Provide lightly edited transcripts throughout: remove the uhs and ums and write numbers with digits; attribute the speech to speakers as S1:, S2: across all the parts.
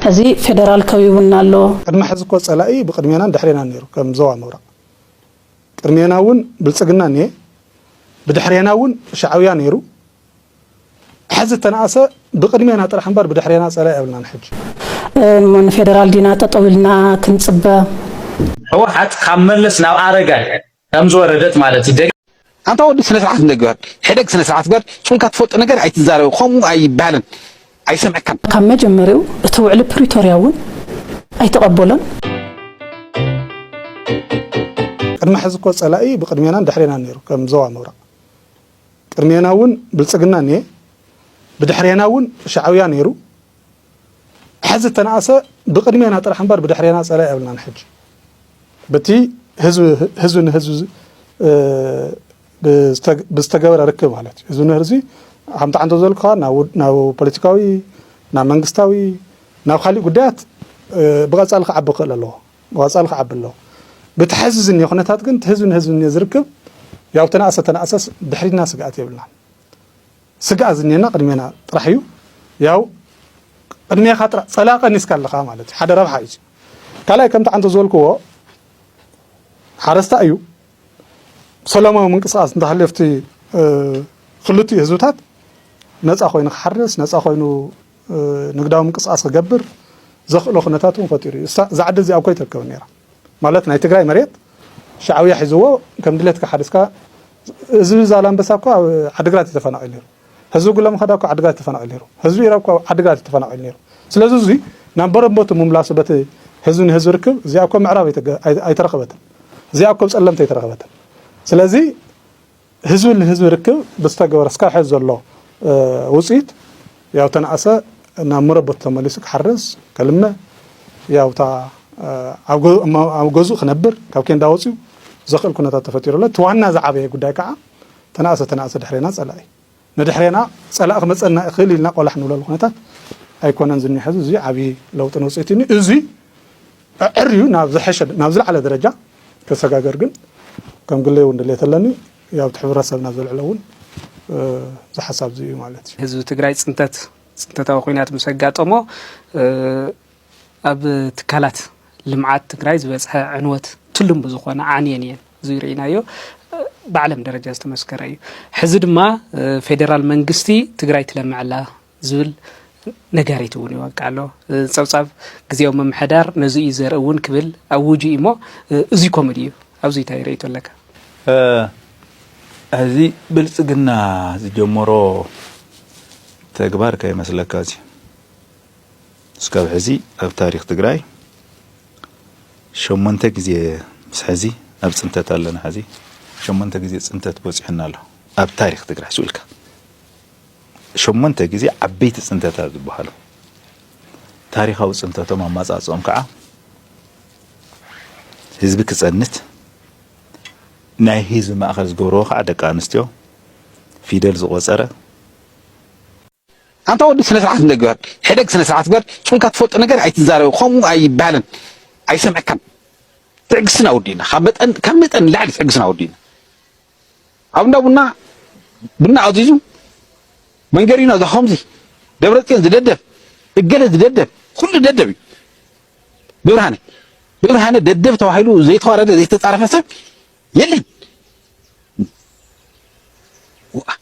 S1: هذه فدرال كويبنا له
S2: قد ما حزكو صلاقي بقدمينا دحرينا نيرو كم زوا مورا قدمينا ون بلصقنا ني بدحرينا ون شعويا نيرو حز التناسه بقدمينا طرح انبار بدحرينا صلاقي قبلنا نحج
S1: من فدرال دينا تطولنا كنصبه
S3: هو حت كملس ناو ارغا كم زوردت مالتي دق
S4: انت ودي سنه ساعات ندغر حدق سنه ساعات غير شنك تفوت ነገር አይትዛረው ኮሙ አይባልን አይሰምከም
S1: ከመጀመሪያው ተውዕል ፕሪቶሪያውን አይተቀበለን
S2: قدما حزكو صلاقي بقدمينا دحرينا نيرو كم زوا مورا قدميناون بلصقنا ني بدحريناون شعويا نيرو حز التناسه بقدمينا طرح انبار بدحرينا صلاقي قبلنا نحج بتي هزو بستجابر ركب مالت هزو نهرزي عم تعندو زلكا ناو بوليتيكاوي نا منغستاوي ناو خالي قدات بغصال خعب خل الله بغصال خعب الله بتحززني خنتات كن هزن يزركب ياو تناسس دحرينا سقات يبلنا سقا زنينا قدمينا طرحيو ياو قدميا خاطر صلاقه نسكلخا مالت حدا ربح يجي كلاي كم تعندو زلكو حرستا ايو سلامه منقصاص انت حلفتي خلتي هزوتات نصا خوينو خحرس نصا خوينو نقداو منقصاص كغبر زخلو خنتاتهم فطيري زعد زي اكو يتركب نيرا مالت ناي تግራይ مريت شعويه حزوو كم دلت كحرسكا زو زالان بساكو عدغرات تفناقل نيرو هزو قلم خداكو عدغرات تفناقل نيرو هزو يراكو عدغرات تفناقل نيرو سلازو زي نمبر بوت مملاسبت هزون هزركب زي اكو معراب ايترخبت زي اكو صلمت ايترخبت سلازي هزو ركب بستغبر اسكا حز الله وصيت ياو تنعسه نا مربط تملسك حرس كلمه ياو تا اوغزو خنبر كاب كين داوصيو زخل كنتا تفطيرله توانا زعابه غداي كا تنعسه دحرينا صلاي ندحرينا صلاق مصنا خليلنا قلح نولل كنتا ايكونن زني حزو زي عبي لو تنوصيتني ازي عريو نابز حشد نابز على درجه كسغاغر ግን كم قلي وندليتلني يا بتحبرسبنا زلعلون زحساب زي مالتي
S5: ህዝብ ትግራይ ጽንተታው ኮይናት መሰጋጠሞ ኣብ ትካላት ልምዓት ትግራይ ዝበጽሐ ዕንወት ትልም ብዙኾነ ዓንየን ዝይርኢናዮ بعلم درجه استمسكرዩ ሕዚ ድማ ፌደራል መንግስቲ ትግራይ ትለምዓላ ዝብል ነጋሪት እውን ይወቃሎ ጸብጻብ ግዚያው መምሕዳር ነዚ ይዘርውን ክብል ኣውጂ እሞ እዚ ኮሜዲ ኣብዚ ታይሬቶ ለካ
S6: እዚ ብልጽግና ዝጀመሮ ተግባር ከይመስለካዚ እስካብ ሕዚ ኣብ ታሪክ ትግራይ ሸሞንተ ግዜ ምስሕዚ ኣብ ጽንተት ኣለና ሕዚ ሸሞንተ ግዜ ጽንተት በጽሕና ኣሎ ኣብ ታሪክ ትግራይ ስኡልካ ሸሞንተ ግዜ ዓበይቲ ጽንተታት ዝበሃሉ ታሪኻዊ ጽንተቶም ኣማጻጽኦም ከዓ ህዝቢ ክጸንት ናይ ህዝቢ ማእኸል ዝገብሮ ከዓ ደቂ ኣንስትዮ ፊደል ዝቆፀረ
S4: አንተ ወዲ ስነ ስርዓት እንደገር ሕደግ ስነ ስርዓት ገር ጭንካ ተፈጥ ነገር አይትዛረው ኮሙ አይባልን አይሰምከም ትዕግስና ወዲና ከመጠን ላዕሊ ትዕግስና ወዲና አብና ቡና አዚዙ መንገሪና ዘኸምዚ ደብረጽዮን ዝደደብ እገለ ዝደደብ ኩሉ ደደብ ብርሃነ ደደብ ተዋሂሉ ዘይተዋረደ ዘይተጻረፈ ሰብ የለን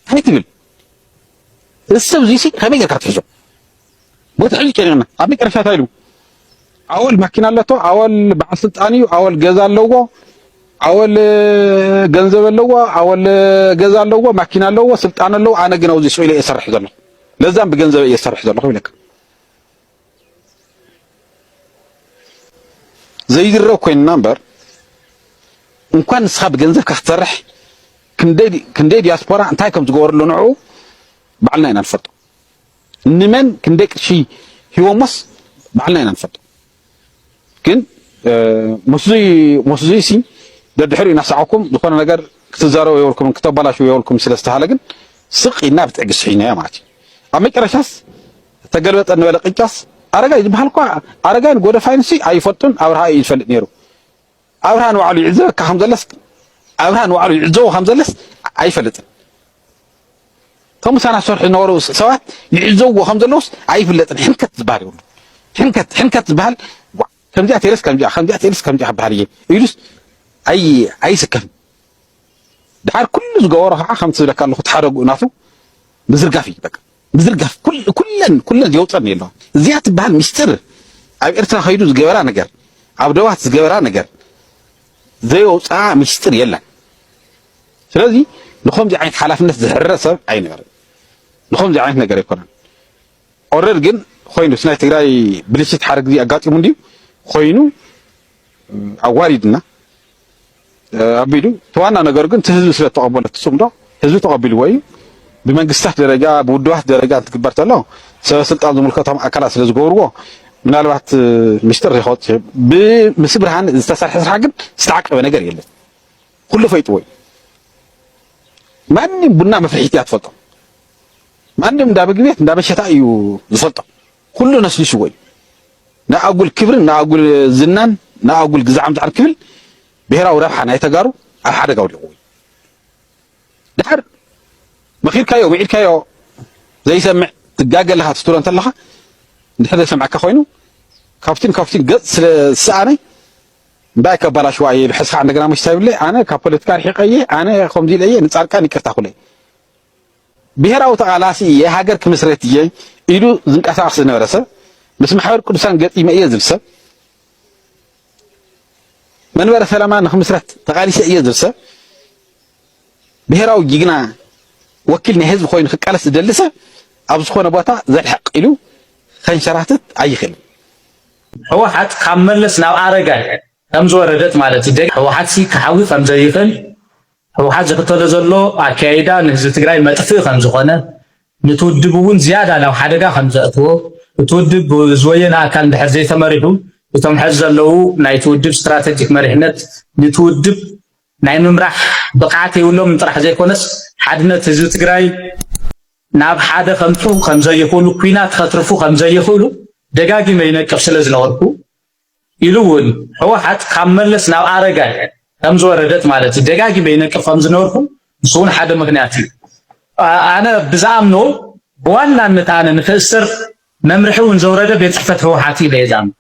S4: ታይትብል السب زي سي خميجة كاتحجو بوتحجي كرينا عبني كرشات هايلو أول ماكينة لتو أول بعثت أنيو أول جزال لوجو أول جنزب اللوجو أول جزال لوجو ماكينة لوجو سلطان اللوجو أنا جنوزي سويلي يسرح ذلنا لازم بجنزب يسرح ذلنا خليك زي يدرو كوين نمبر إن كان صاب جنزب كاسترح كندي دياسبورا أنتايكم تقول له نوعه بعلنا ننفط نمن كندك شيء هو مص بعلنا ننفط كن مصزي سي دحري نسعكم دخلنا نجر تزاروا يقولكم كتاب بلاش يقولكم سلستهالجن سقي نابت أجسحينا يا معتي أمك رشاس تجربت أنه ولا قياس أرجع بحالكوا أرجع نقول فاينسي أيفتون أو هاي يفلت نيرو أو هان وعلي عزة كحمد الله أو هان وعلي عزة وحمد الله أيفلت ثم سنة صرح نورو سوات يعزو وخمس لوس عيف اللي تنحن كتباري ሕንከት ዝበሃል ከምዚኣ ተይለስ ከምዚኣ ክበሃል እየ ኢሉስ ኣይስከፍን ድሓር ኩሉ ዝገበሮ ከዓ ከም ትብለካ ኣለኹ ተሓደጉ እናቱ ምዝርጋፍ እዩ በቃ ምዝርጋፍ ኩለን የውፀን የለዋ እዚኣ ትበሃል ምስጢር ኣብ ኤርትራ ከይዱ ዝገበራ ነገር ኣብ ደባት ዝገበራ ነገር ዘየውፃ ምስጢር የለን ስለዚ ንኸምዚ ዓይነት ሓላፍነት ዝሕረር ሰብ ኣይነበረን ንኸምዚ ዓይነት ነገር ኣይኮነን ኦረድ ግን ኮይኑስ ናይ ትግራይ ብልሽት ሓደ ግዜ ኣጋጢሙ እንድዩ ኮይኑ ኣዋሪድና ኣቢሉ ተዋና ነገር ግን ህዝቢ ስለ ተቐበለ ትፅምዶ ህዝቢ ተቐቢልዎ እዩ ብመንግስታት ደረጃ ብውድባት ደረጃ እንትግበር ተሎ ሰበ ስልጣን ዝምልከቶም ኣካላት ስለ ዝገብርዎ ምናልባት ምስጢር ዘይኸወፅ ብምስ ብርሃን ዝተሰርሐ ስራሕ ግን ዝተዓቀበ ነገር የለን ኩሉ ፈይጥዎ እዩ ማንም ቡና መፍርሒት እያ ትፈልጦ ማንም እንዳ ምግቢ ቤት እንዳ መሸታ እዩ ዝፈልጦ ኩሉ ነስሊሽዎ እዩ ንኣጉል ክብርን ንኣጉል ዝናን ንኣጉል ግዛዕም ዛዕር ክብል ብሄራዊ ረብሓ ናይ ተጋሩ ኣብ ሓደጋ ወዲቑ ድሓር መኺርካዮ ውዒድካዮ ዘይሰምዕ ትጋገለኻ ትትብሎ እንተለኻ እንድሕር ዘይሰምዐካ ኮይኑ ካብቲን ገፅ ስለ ዝሰኣነይ እምበኣይ ከበላሽዋ እየ ኢሉ ሕዝካ እንደገና መሽታ ይብለይ ኣነ ካብ ፖለቲካ ርሒቀ እየ ኣነ ከምዚ ኢለ እየ ንፃድቃን ይቅርታ ኩለይ ብሄራዊ ተቓላሲ እየ ሃገር ክምስረት እየ ኢሉ ዝንቀሳቐስ ዝነበረ ሰብ ምስ ማሕበር ቅዱሳን ገጢመ እየ ዝብል ሰብ መንበረ ሰላማ ንክምስረት ተቓሊሰ እየ ዝብል ሰብ ብሄራዊ ጅግና ወኪል ናይ ህዝቢ ኮይኑ ክቃለስ ዝደሊ ሰብ ኣብ ዝኾነ ቦታ ዘልሐቕ ኢሉ ከንሸራትት ኣይኽእልን
S3: ህወሓት ካብ መለስ ናብ ኣረጋይ ከም ዝወረደት ማለት እዩ ህወሓት ክሓዊ ከም ዘይኽእል ህወሓት ዝኽተሎ ዘሎ ኣካይዳ ንህዝቢ ትግራይ መጥፍእ ከም ዝኾነ ንትውድብ እውን ዝያዳ ናብ ሓደጋ ከም ዘእትዎ እቲ ውድብ ዝወየነ ኣካል እንድሕር ዘይተመሪሑ እቶም ሕዚ ዘለው ናይ ትውድብ ስትራቴጂክ መሪሕነት ንትውድብ ናይ ምምራሕ ብቕዓት የብሎም ጥራሕ ዘይኮነስ ሓድነት ህዝቢ ትግራይ ናብ ሓደ ከምፁ ከም ዘይኽእሉ ኩናት ከትርፉ ከም ዘይኽእሉ ደጋጊመ ይነቅፍ ስለ ዝነበርኩ ኢሉ እውን ህወሓት ካብ መለስ ናብ ኣረጋይ ከም ዝወረደት ማለት እዩ ደጋጊመ ይነቅፍ ከም ዝነበርኩ ንሱ እውን ሓደ ምክንያት እዩ ኣነ ብዝኣምኖ ብዋናነት ኣነ ንክእስር መምርሒ እውን ዘውረደ ቤት ፅሕፈት ህወሓት እዩ ኢለ ዝኣምን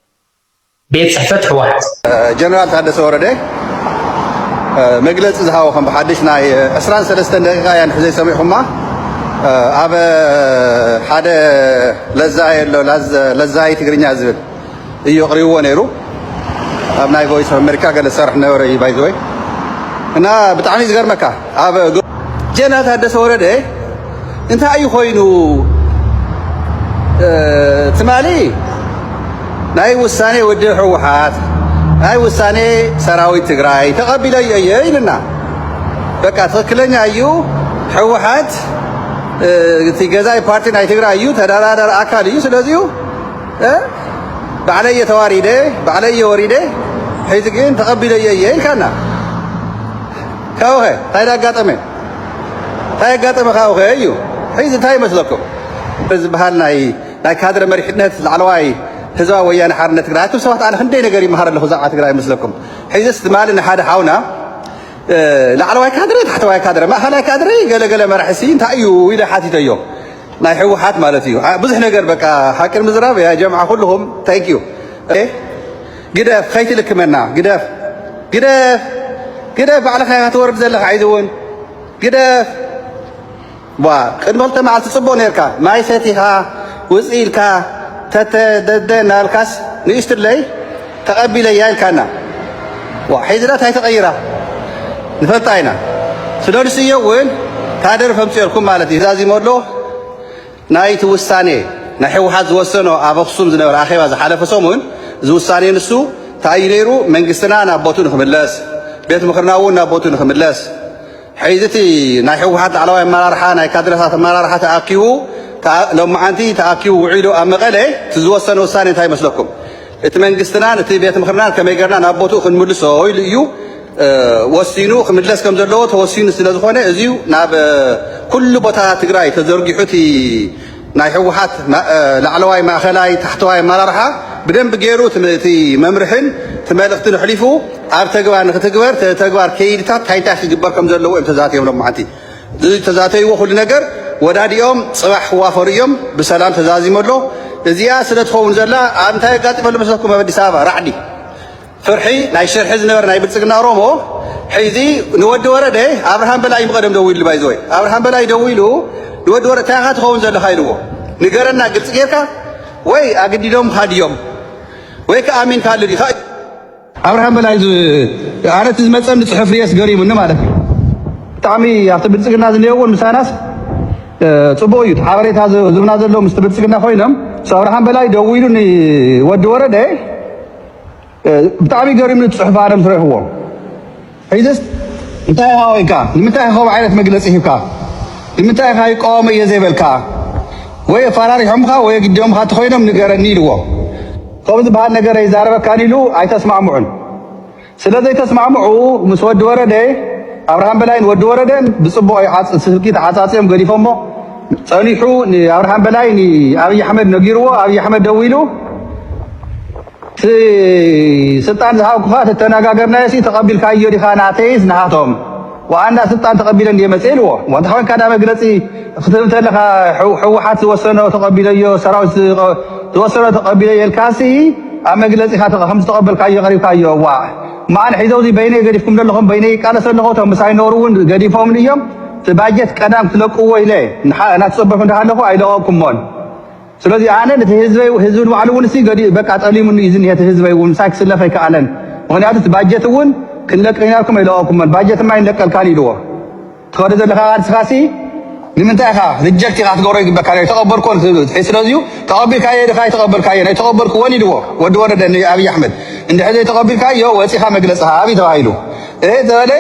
S3: ቤት ፅሕፈት ህወሓት
S7: ጀነራል ታደሰ ወረደ መግለፂ ዝሃቦ ከም ብሓድሽ ናይ 23 ደቂቃ እያ ንሕዘይ ሰሚዕኹማ ኣብ ሓደ ለዛይ ትግርኛ ዝብል እዩ ቅሪብዎ ነይሩ ኣብ ናይ ቮይስ ኦፍ ኣሜሪካ ገለ ዝሰርሕ ነበረ እዩ ባይዘወይ እና ብጣዕሚ ዝገርመካ ኣብ ጀነራል ታደሰ ወረደ እንታይ እዩ ኮይኑ ትማሊ ናይ ውሳኔ ውድብ ህወሓት ናይ ውሳኔ ሰራዊት ትግራይ ተቐቢለዮ እየ ኢልና በቃ ትክክለኛ እዩ ህወሓት እቲ ገዛኢ ፓርቲ ናይ ትግራይ እዩ ተደራዳሪ ኣካል እዩ ስለዚዩ ባዕለየ ተዋሪደ ባዕለየ ወሪደ ሕዚ ግን ተቐቢለዮ እየ ኢልካና ካብኸ እንታይ ኣጋጠመ ካብኸ እዩ ሕዚ እንታይ ይመስለኩም ዝበሃል ናይ ካድረ መሪሕነት ላዕለዋይ ህዝባዊ ወያነ ሓርነት ትግራይ እቶም ሰባት ኣነ ክንደይ ነገር ይመሃር ኣለኹ ዛዕባ ትግራይ ይመስለኩም ሕዚስ ትማሊ ንሓደ ሓውና ላዕለዋይ ካድረ ታሕተዋይ ካድረ ማእኸላይ ካድረ ገለገለ መራሕሲ እንታይ እዩ ኢለ ሓቲተዮ ናይ ህወሓት ማለት እዩ ብዙሕ ነገር በቃ ሓቂን ምዝራብ ያ ጀምዓ ኩልኹም ታንኪዩ ግደፍ ከይትልክመና ግደፍ ባዕልኻ ትወርድ ዘለኻ ዓይዚ እውን ግደፍ ቅድሚ ክልተ መዓልቲ ፅቡቕ ነርካ ማይ ሰቲኻ ውፅእ ኢልካ ተተደደ ናልካስ ንእሽትለይ ተቐቢለያ ኢልካና ሕዚና እንታይ ተቐይራ ንፈልጣ ኢና ስለንስዮ እውን ካደር ፈምፅልኩም ማለት እዩ ዛዚሞ ኣሎ ናይቲ ውሳኔ ናይ ህወሓት ዝወሰኖ ኣብ ኣክሱም ዝነበረ ኣኼባ ዝሓለፈ ሰሙን እዚ ውሳኔ ንሱ እንታይ እዩ ነይሩ መንግስትና ናብ ቦቱ ንክምለስ ቤት ምክርና እውን ናብ ቦቱ ንክምለስ ሕዚ እቲ ናይ ህወሓት ላዕለዋይ ኣመራርሓ ናይ ካድረታት ኣመራርሓ ተኣኪቡ ሎማዓንቲ ተኣኪቡ ውዒሉ ኣብ መቐለ እቲ ዝወሰነ ውሳኔ እንታይ ይመስለኩም እቲ መንግስትናን እቲ ቤት ምክርናን ከመይ ጌርና ናብ ቦቱ ክንምልሶ ኢሉ እዩ ወሲኑ ክምለስ ከም ዘለዎ ተወሲኑ ስለ ዝኾነ እዚዩ ናብ ኩሉ ቦታ ትግራይ ተዘርጊሑ እቲ ናይ ህወሓት ላዕለዋይ ማእኸላይ ታሕተዋይ ኣመራርሓ ብደንብ ገይሩ እቲ መምርሕን እቲ መልእኽትን ኣሕሊፉ ኣብ ተግባር ንክትግበር ተግባር ከይድታት እንታይ ክግበር ከም ዘለዎ እዮም ተዛትዮም ሎማዓንቲ ተዛተይዎ ኩሉ ነገር ወዳዲኦም ፅባሕ ክዋፈሩ እዮም ብሰላም ተዛዚሞ ኣሎ እዚኣ ስለ ትኸውን ዘላ ኣብ እንታይ ጋጥመሉ መስለኩም ኣብ ኣዲስ ኣበባ ራዕዲ ፍርሒ ናይ ሽርሒ ዝነበረ ናይ ብልፅግና ኦሮሞ ሕዚ ንወዲ ወረደ ኣብርሃም በላይ ብቐደም ደው ኢሉ ባይዘወይ ኣብርሃም በላይ ደው ኢሉ ንወዲ ወረደ እንታይ ኢኻ ትኸውን ዘለኻ ኢልዎ ንገረና ግልፂ ጌርካ ወይ ኣገዲዶም ካድዮም ወይ ከኣሚን ካሉ ዲኻ ኣብርሃም በላይ ኣነ እቲ ዝመፀኒ ፅሑፍ ርየስ ገሪሙኒ ማለት እዩ ብጣዕሚ ኣብቲ ብልፅግና ዝኔውን ምሳናስ ፅቡቅ እዩ ሓበሬታ ዝብና ዘሎ ምስቲ ብልፅግና ኮይኖም ኣብርሃም በላይ ደው ኢሉ ንወዲ ወረደ ብጣዕሚ ገሪሙኒ ፅሑፍ ኣነ ምስ ረኺቦ ሒዝስ እንታይ ኢኻ ወይካ ንምንታይ ከምኡ ዓይነት መግለፂ ሂብካ ንምንታይ ኢኻ ይቃወሞ እየ ዘይበልካ ወይ ፈራሪሖምካ ወይ ግዲኦምካ እንተኮይኖም ንገረኒ ኢልዎ ከምኡ ዝበሃል ነገር ይዛረበካን ኢሉ ኣይተስማዕምዑን ስለዘይተስማዕምዑ ምስ ወዲ ወረደ ኣብርሃም በላይን ወዲ ወረደን ብፅቡቅ ስልኪ ተሓፃፅዮም ገዲፎሞ ፀኒሑ ንኣብርሃም በላይ ንኣብይ ኣሕመድ ነጊርዎ ኣብይ ኣሕመድ ደው ኢሉ ስልጣን ዝሃብኩኻ ተተነጋገርናዮሲ ተቐቢልካዮ ዲኻ ናተይስ ንሃቶም ዋኣንዳ ስልጣን ተቐቢለ እንድየ መፅእ ኢልዎ ወንታ ኮይንካ ዳ መግለፂ ክትህብ እንተለኻ ሕወሓት ዝወሰኖ ተቐቢለዮ ሰራዊት ዝወሰኖ ተቐቢለዮ የልካሲ ኣብ መግለፂኻ ከምዚ ተቐበልካዮ ቀሪብካዮ ዋ ማዓን ሒዘውዚ በይነይ ገዲፍኩም ዘለኹም በይነይ ቃለስ ኣለኹ እቶም ምሳይ ኖሩ እውን ገዲፎምን እዮም እቲ ባጀት ቀዳም ትለቅዎ ኢለ እናተፀበልኩ እንዳሃለኹ ኣይለቐኩሞን ስለዚ ኣነ ነቲ ህዝቢ ንባዕሉ እውን ሲ በቃ ጠሊሙኒ እዩ ዝኒሄ እቲ ህዝበይ እውን ምሳይ ክስለፍ ኣይከኣለን ምክንያቱ እቲ ባጀት እውን ክንለቅ ኢናልኩም ኣይለቐኩሞን ባጀት ማ ይንለቀልካን ኢልዎ ትኸደ ዘለካ ቃልስኻሲ ንምንታይ ኢኻ ሪጀክት ኢኻ ትገብሮ ይግበካ ተቐበልኮን ስለዚዩ ተቐቢልካዮ ድኻ ይተቐበልካዮ ናይ ተቐበልክዎን ኢልዎ ወዲ ወረደ ኣብይ ኣሕመድ እንድሕር ዘይተቐቢልካዮ ወፂኻ መግለፅኻ ኣብይ ተባሂሉ ዝበለ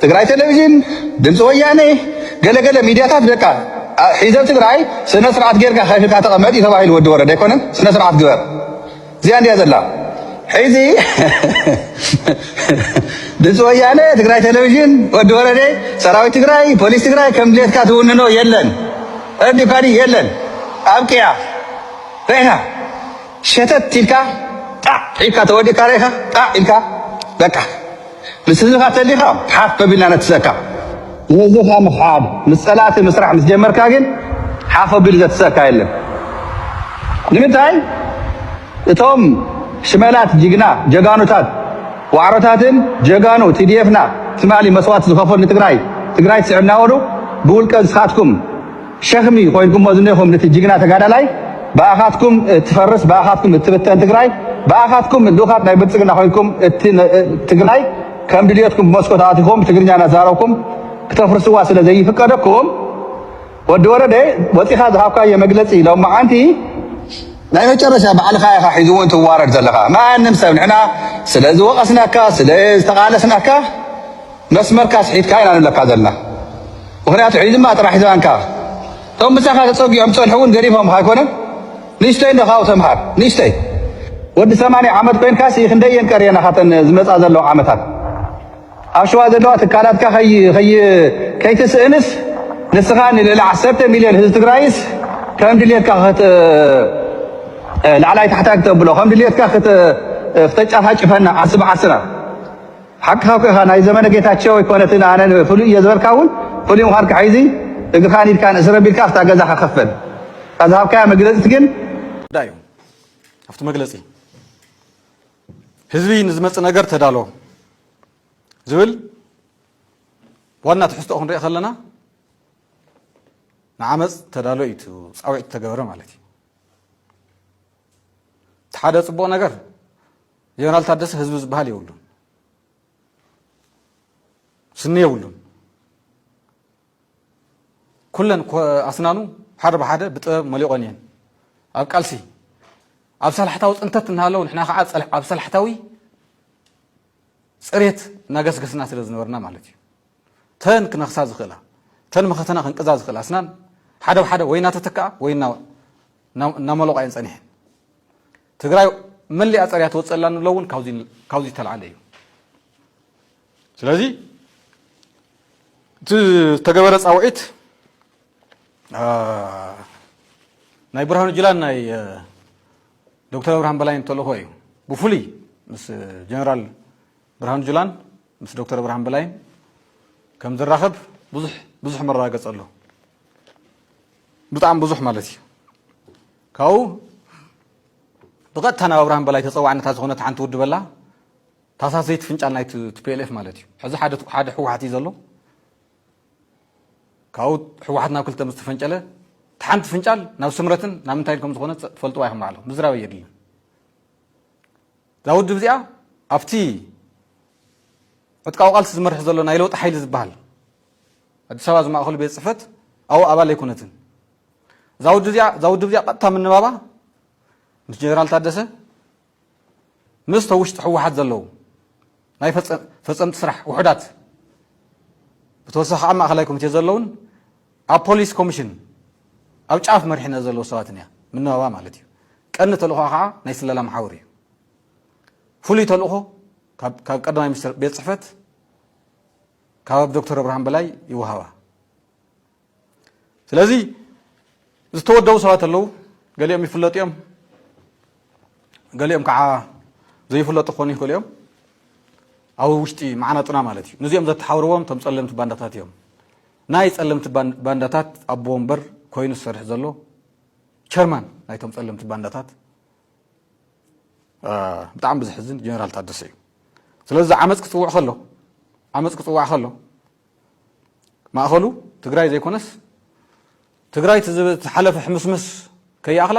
S7: ትግራይ ቴሌቭዥን ድምፂ ወያነ ገለገለ ሚድያታት ደቃ ሒዘብ ትግራይ ስነ ስርዓት ጌርካ ከፊልካ ተቐመጥ እዩ ተባሂሉ ወዲ ወረደ ኣይኮነን ስነ ስርዓት ግበር እዚኣ እንድያ ዘላ ሕዚ ድምፂ ወያነ ትግራይ ቴሌቭዥን ወዲ ወረደ ሰራዊት ትግራይ ፖሊስ ትግራይ ከም ድሌትካ ትውንኖ የለን ረዲካዲ የለን ኣብቅያ ርኢኻ ሸተት ኢልካ ጣዕ ኢልካ ተወዲእካ ርኢኻ ጣዕ ኢልካ በቃ ምስ ህዝብካ ተሊኻ ሓፍ በቢልና ነትሰካ ንህዝብካ ምክሓድ ምስ ፀላእቲ ምስራሕ ምስ ጀመርካ ግን ሓፍ ኣቢሉ ዘትሰካ የለን ንምንታይ እቶም ሽመላት ጅግና ጀጋኑታት ዋዕሮታትን ጀጋኑ ቲዲኤፍና ትማሊ መስዋዕት ዝኸፈሉ ንትግራይ ትግራይ ትስዕናወሉ ብውልቀ ንስኻትኩም ሸኽሚ ኮይንኩሞ ዝኒኹም ነቲ ጅግና ተጋዳላይ ብኣኻትኩም እትፈርስ ብኣኻትኩም እትብተን ትግራይ ብኣኻትኩም ልኡኻት ናይ ብልፅግና ኮይንኩም ትግራይ ከም ድልየትኩም ብመስኮት ኣቲኹም ትግርኛ እናዛረብኩም ክተፍርስዋ ስለ ዘይፍቀደኩም ወዲ ወረደ ወፂኻ ዝሃብካዮ መግለፂ ሎማዓንቲ ናይ መጨረሻ ባዕልኻ ኢኻ ሒዙ እውን ትዋረድ ዘለኻ ማንም ሰብ ንሕና ስለ ዝወቐስናካ ስለ ዝተቓለስናካ መስመርካ ስሒትካ ኢና ንብለካ ዘለና ምክንያቱ ሒዝማ ጥራሕ ሒዝባንካ እቶም ምሳኻ ተፀጊዖም ፀንሑ እውን ገሪፎም ኣይኮነን ንእሽተይ ንኻው ተምሃር ንእሽተይ ወዲ 80 ዓመት ኮይንካሲ ክንደየን ቀርየና ካተን ዝመፃ ዘለዋ ዓመታት ኣብ ሸዋ ዘለዋ ትካላትካ ከይትስእንስ ንስኻ ንልዕሊ 10 ሚልዮን ህዝቢ ትግራይስ ከም ድልየትካ ላዕላይ ታሕታይ ክተብሎ ከም ድልየትካ ክተጫፋጭፈና ዓስብ ዓስና ሓቅኻ ኮይኻ ናይ ዘመነ ጌታቸው ይኮነትን ኣነ ፍሉይ እየ ዝበልካ እውን ፍሉይ ምዃንካ ሒዚ እግርካ ኒድካ ንእስረ ቢልካ ኣብታ ገዛኻ ከፈል ዝሃብካያ መግለፂት ግን
S8: ዳዩ ኣብቲ መግለፂ ህዝቢ ንዝመፅእ ነገር ተዳሎ ዝብል ዋና ትሕዝቶ ክንሪኦ ከለና ንዓመፅ ተዳሎ እዩ ፃውዒት ተገበረ ማለት እዩ ሓደ ፅቡቅ ነገር ጀነራል ታደሰ ህዝቢ ዝበሃል የብሉን ስኒ የብሉን ኩለን ኣስናኑ ሓደ ብሓደ ብጥበብ መሊቖን እየን ኣብ ቃልሲ ኣብ ሰላሕታዊ ፅንተት እናሃለው ንሕና ከዓ ኣብ ሰላሕታዊ ፅሬት እናገስገስና ስለ ዝነበርና ማለት እዩ ተን ክነኽሳ ዝኽእላ ተን መኸተና ክንቅዛ ዝኽእላ ኣስናን ሓደ ብሓደ ወይ እናተተክዓ ወይ እናመለቋ እየን ፀኒሐን ትግራይ መሊኣ ፀርያ ትወፅላ ንብለውን ካብዚ ተለዓለ እዩ ስለዚ እቲ ዝተገበረ ፃውዒት ናይ ብርሃኑ ጁላን ናይ ዶክተር ብርሃን በላይ ተልእኮ እዩ ብፍሉይ ምስ ጀነራል ብርሃኑ ጁላን ምስ ዶክተር ብርሃን በላይ ከም ዝራኸብ ብዙሕ መረጋገፅ ኣሎ ብጣዕሚ ብዙሕ ማለት እዩ ካብኡ ብቐጥታ ናብ ኣብርሃም በላይ ተፀዋዕነታ ዝኾነት ሓንቲ ውድብ ኣላ ታሳስ ዘይትፍንጫል ናይ TPLF ማለት እዩ ሕዚ ሓደ ሕወሓት እዩ ዘሎ ካብኡ ሕወሓት ናብ ክልተ ምስ ተፈንጨለ ሓንቲ ፍንጫል ናብ ስምረትን ናብ ምንታይ ከም ዝኾነ ትፈልጥዋ ኢኹም ባዕሉ ምዝራብ የድልን እዛ ውድብ እዚኣ ኣብቲ ዕጥቃዊ ቃልሲ ዝመርሕ ዘሎ ናይ ለውጢ ሓይሊ ዝበሃል ኣዲስ ኣበባ ዝማእኸሉ ቤት ፅሕፈት ኣብኡ ኣባል ኣይኮነትን እዛ ውድብ እዚኣ ቀጥታ ምንባባ ምስ ጀነራል ታደሰ ምስ ተውሽጢ ሕወሓት ዘለዉ ናይ ፈፀምቲ ስራሕ ውሕዳት ብተወሳኺ ኣብ ማእኸላይ ኮሚቴ ዘለውን ኣብ ፖሊስ ኮሚሽን ኣብ ጫፍ መሪሕነት ዘለዎ ሰባት እያ ምንባባ ማለት እዩ ቀኒ ተልእኾ ከዓ ናይ ስለላ መሓውር እዩ ፍሉይ ተልእኾ ካብ ቀዳማይ ሚኒስትር ቤት ፅሕፈት ካብ ዶክተር ኣብርሃም በላይ ይወሃባ ስለዚ ዝተወደቡ ሰባት ኣለዉ ገሊኦም ይፍለጡ እዮም ገሊኦም ከዓ ዘይፍለጡ ክኾኑ ይኽእሉ እዮም ኣብ ውሽጢ ማዕናጡና ማለት እዩ ነዚኦም ዘተሓውርዎም ቶም ፀለምቲ ባንዳታት እዮም ናይ ፀለምቲ ባንዳታት ኣቦ ወንበር ኮይኑ ዝሰርሕ ዘሎ ቸርማን ናይቶም ፀለምቲ ባንዳታት ብጣዕሚ ብዝሕዝን ጀነራል ታደሰ እዩ ስለዚ ዓመፅ ክፅዋዕ ከሎ ማእኸሉ ትግራይ ዘይኮነስ ትግራይ ዝሓለፈ ሕምስምስ ከይኣኽላ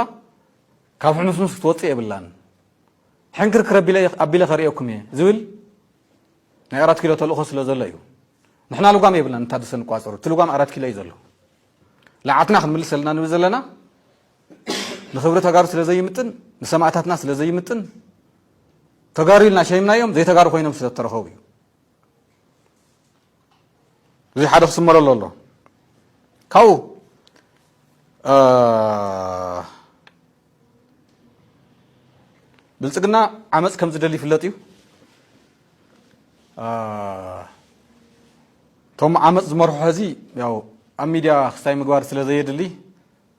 S8: ካብ ሕምስምስ ክትወፅእ የብላን ሕንክርክር ኣቢለ ከሪአኩም እየ ዝብል ናይ 4 ኪሎ ተልእኾ ስለ ዘሎ እዩ ንሕና ልጓም የብላን ታደሰ ንቋፀሩ እቲ ልጓም 4 ኪሎ እዩ ዘሎ ላዓትና ክንምልስ ዘለና ንብል ዘለና ንክብሪ ተጋሩ ስለ ዘይምጥን ንሰማዕታትና ስለ ዘይምጥን ተጋሩ ኢልና ሸይምናዮም ዘይተጋሩ ኮይኖም ስለ ተረኸቡ እዩ እዚ ሓደ ክስመረሉ ኣሎ ካብኡ ብልፅግና ዓመፅ ከም ዝደሊ ይፍለጥ እዩ ቶም ዓመፅ ዝመርሑ ሕዚ ያው ኣብ ሚድያ ክስታይ ምግባር ስለ ዘየድሊ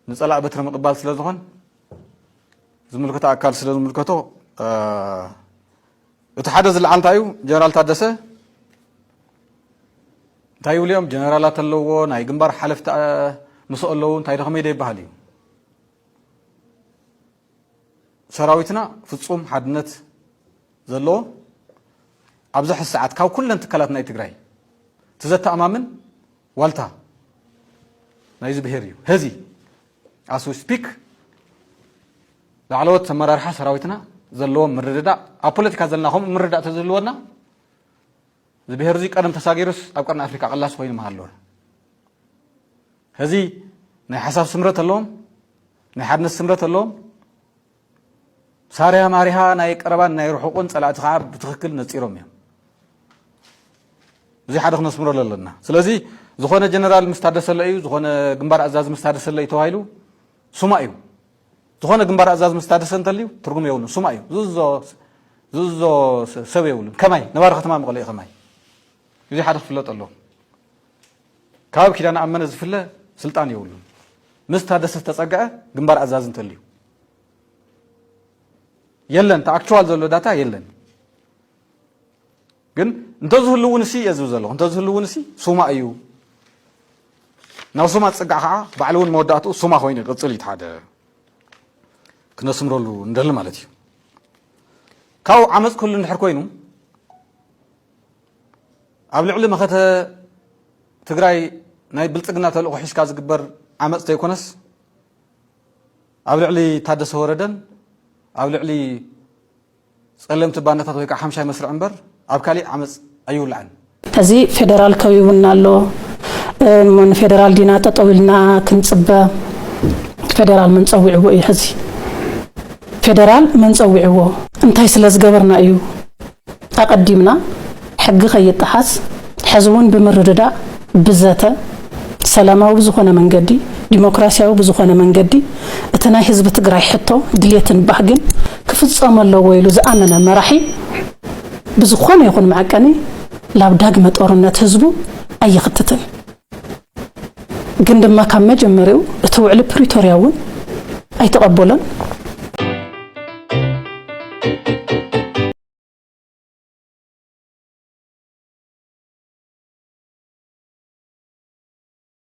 S8: ንፀላእ በትሪ ምቕባል ስለ ዝኾን ዝምልከቶ ኣካል ስለ ዝምልከቶ እቲ ሓደ ዝለዓል እንታይ እዩ ጀነራል ታደሰ እንታይ ይብሉ እዮም ጀነራላት ኣለዎ ናይ ግንባር ሓለፍቲ ምስ ኣለዉ እንታይ ደኸመይ ዶ ይበሃል እዩ ሰራዊትና ፍጹም ሓድነት ዘለዎ ኣብዚ ሕዚ ሰዓት ካብ ኩለን ትካላት ናይ ትግራይ ትዘተኣማምን ዋልታ ናይዚ ብሄር እዩ ህዚ as we speak ላዕለዎት ኣመራርሓ ሰራዊትና ዘለዎም ምርድዳእ ኣብ ፖለቲካ ዘለና ከምኡ ምርዳእ ተዝህልወና እዚ ብሄር እዚ ቀደም ተሳጊሩስ ኣብ ቀርኒ ኣፍሪካ ቀላስ ኮይኑ መሃለዎ ህዚ ናይ ሓሳብ ስምረት ኣለዎም ናይ ሓድነት ስምረት ኣለዎም ሳርያ ማሪሃ ናይ ቀረባን ናይ ርሑቁን ፀላእቲ ከዓ ብትክክል ነፂሮም እዮም እዚ ሓደ ክነስምረሉ ኣለና ስለዚ ዝኾነ ጀነራል ምስታደሰለ እዩ ዝኾነ ግንባር ኣዛዝ ምስታደሰለ እዩ ተባሂሉ ሱማ እዩ ዝኾነ ግንባር ኣዛዝ ምስታደሰ እንተልዩ ትርጉም የብሉን ሱማ እዩ ዝዞ ሰብ የብሉን ከማይ ነባሪ ከተማ መቐለ እዩ ከማይ እዚ ሓደ ክፍለጥ ኣሎ ካብ ኪዳን ኣመነ ዝፍለ ስልጣን የብሉን ምስታደሰ ዝተፀግዐ ግንባር ኣዛዝ እንተልዩ የለን ተኣክቹዋል ዘሎ ዳታ የለን ግን እንተዝህልውን እሲ የዝብ ዘለኹ እንተዝህልውን እሲ ሱማ እዩ ናብ ሱማ ዝፅጋዕ ከዓ ባዕሉ እውን መወዳእትኡ ሱማ ኮይኑ ይቅፅል እዩ ሓደ ክነስምረሉ እንደሊ ማለት እዩ ካብኡ ዓመፅ ኩሉ እንድሕር ኮይኑ ኣብ ልዕሊ መኸተ ትግራይ ናይ ብልፅግና ተልእኾ ሒዝካ ዝግበር ዓመፅ ዘይኮነስ ኣብ ልዕሊ ታደሰ ወረደን ኣብ ልዕሊ ፀለምቲ ባንዳታት ወይ ከዓ ሓምሻይ መስርዕ እምበር ኣብ ካሊእ ዓመፅ ኣይውልዓን
S1: ሕዚ ፌደራል ከቢቡና ኣሎ ንፌደራል ዲና ጠጠው ኢልና ክንፅበ ፌደራል መን ፀዊዕዎ እዩ ሕዚ ፌደራል መን ፀዊዕዎ እንታይ ስለ ዝገበርና እዩ ኣቐዲምና ሕጊ ከይጠሓስ ሕዚ እውን ብምርድዳእ ብዘተ ሰላማዊ ብዝኾነ መንገዲ ዲሞክራሲያዊ ብዝኾነ መንገዲ እቲ ናይ ህዝቢ ትግራይ ሕቶ ድልየትን ባህግን ክፍፀም ኣለዎ ኢሉ ዝኣመነ መራሒ ብዝኾነ ይኹን መዐቀኒ ላብ ዳግመ ጦርነት ህዝቡ ኣይኽትትን ግን ድማ ካብ መጀመሪኡ እቲ ውዕሊ ፕሪቶሪያ እውን ኣይተቐበሎን